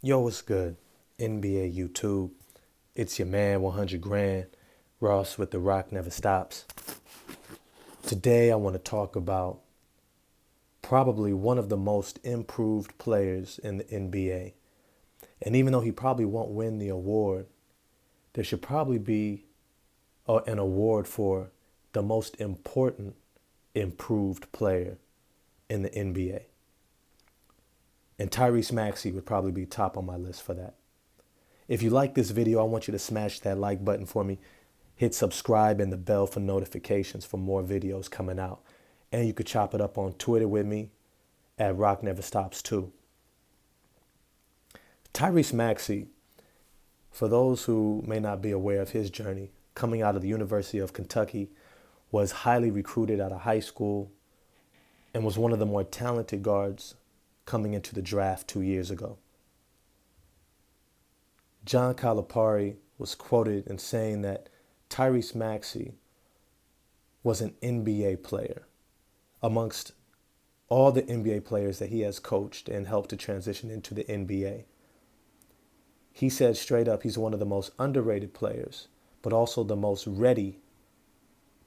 Yo, what's good? NBA YouTube. It's your man, 100 Grand, Ross with The Rock Never Stops. Today, I want to talk about probably one of the most improved players in the NBA. And even though he probably won't win the award, there should probably be an award for the most important improved player in the NBA. And Tyrese Maxey would probably be top on my list for that. If you like this video, I want you to smash that like button for me. Hit subscribe and the bell for notifications for more videos coming out. And you could chop it up on Twitter with me at Rock Never Stops too. Tyrese Maxey, for those who may not be aware of his journey, coming out of the University of Kentucky, was highly recruited out of high school and was one of the more talented guards coming into the draft 2 years ago. John Calipari was quoted in saying that Tyrese Maxey was an NBA player amongst all the NBA players that he has coached and helped to transition into the NBA. He said straight up he's one of the most underrated players, but also the most ready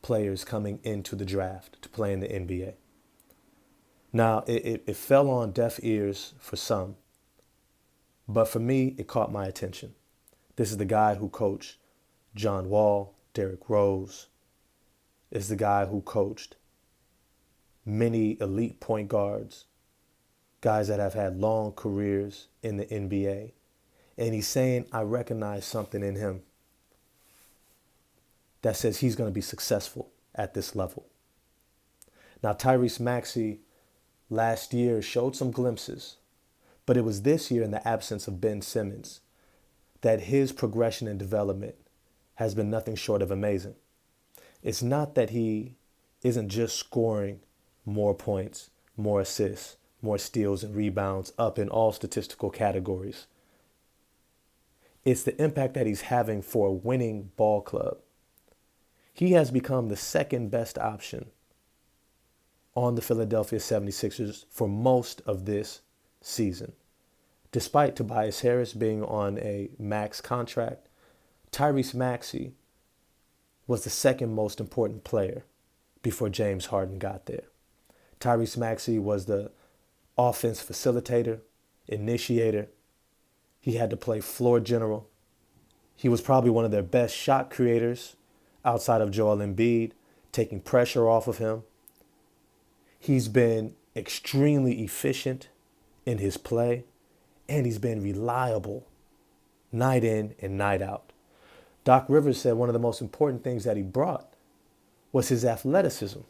players coming into the draft to play in the NBA. Now, it fell on deaf ears for some, but for me, it caught my attention. This is the guy who coached John Wall, Derrick Rose. This is the guy who coached many elite point guards, guys that have had long careers in the NBA. And he's saying, I recognize something in him that says he's going to be successful at this level. Now, Tyrese Maxey last year showed some glimpses, but it was this year, in the absence of Ben Simmons, that his progression and development has been nothing short of amazing. It's not that he isn't just scoring more points, more assists, more steals and rebounds up in all statistical categories. It's the impact that he's having for a winning ball club. He has become the second best option on the Philadelphia 76ers for most of this season. Despite Tobias Harris being on a max contract, Tyrese Maxey was the second most important player before James Harden got there. Tyrese Maxey was the offense facilitator, initiator. He had to play floor general. He was probably one of their best shot creators outside of Joel Embiid, taking pressure off of him. He's been extremely efficient in his play, and he's been reliable night in and night out. Doc Rivers said one of the most important things that he brought was his athleticism.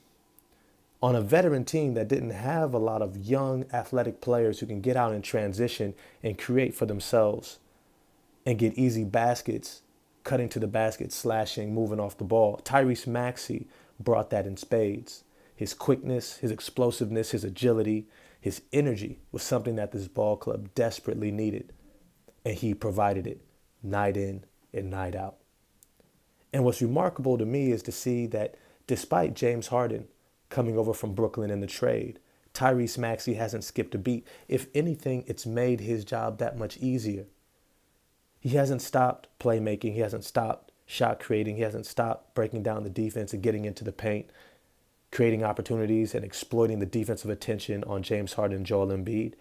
On a veteran team that didn't have a lot of young athletic players who can get out and transition and create for themselves and get easy baskets, cutting to the basket, slashing, moving off the ball, Tyrese Maxey brought that in spades. His quickness, his explosiveness, his agility, his energy was something that this ball club desperately needed. And he provided it night in and night out. And what's remarkable to me is to see that despite James Harden coming over from Brooklyn in the trade, Tyrese Maxey hasn't skipped a beat. If anything, it's made his job that much easier. He hasn't stopped playmaking. He hasn't stopped shot creating. He hasn't stopped breaking down the defense and getting into the paint, creating opportunities and exploiting the defensive attention on James Harden and Joel Embiid.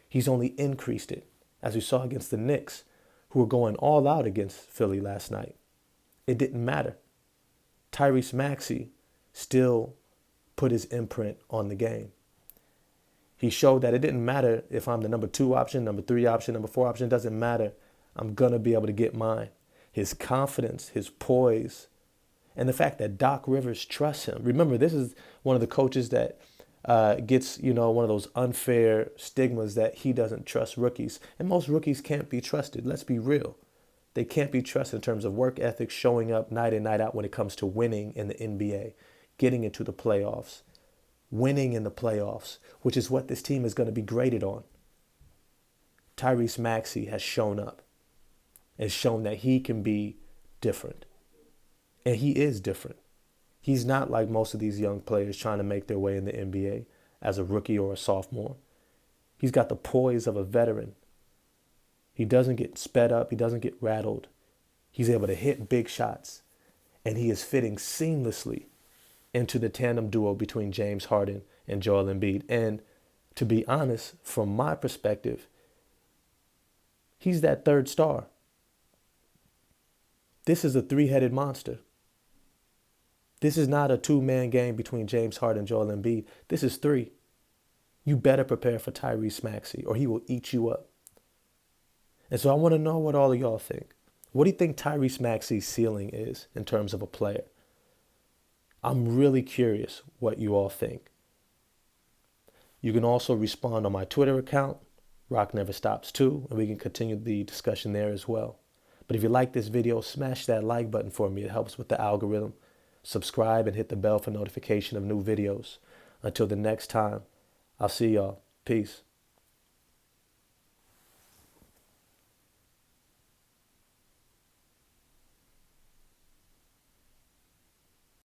He's only increased it, as we saw against the Knicks, who were going all out against Philly last night. It didn't matter. Tyrese Maxey still put his imprint on the game. He showed that it didn't matter if I'm the number 2 option, number 3 option, number 4 option. It doesn't matter. I'm going to be able to get mine. His confidence, his poise, and the fact that Doc Rivers trusts him. Remember, this is one of the coaches that gets, one of those unfair stigmas that he doesn't trust rookies. And most rookies can't be trusted. Let's be real. They can't be trusted in terms of work ethic, showing up night in, night out when it comes to winning in the NBA, getting into the playoffs, winning in the playoffs, which is what this team is going to be graded on. Tyrese Maxey has shown up and shown that he can be different. And he is different. He's not like most of these young players trying to make their way in the NBA as a rookie or a sophomore. He's got the poise of a veteran. He doesn't get sped up. He doesn't get rattled. He's able to hit big shots. And he is fitting seamlessly into the tandem duo between James Harden and Joel Embiid. And to be honest, from my perspective, he's that third star. This is a three-headed monster. This is not a two-man game between James Harden and Joel Embiid. This is three. You better prepare for Tyrese Maxey or he will eat you up. And so I want to know what all of y'all think. What do you think Tyrese Maxey's ceiling is in terms of a player? I'm really curious what you all think. You can also respond on my Twitter account, Rock Never Stops 2, and we can continue the discussion there as well. But if you like this video, smash that like button for me. It helps with the algorithm. Subscribe and hit the bell for notification of new videos. Until the next time, I'll see y'all. Peace.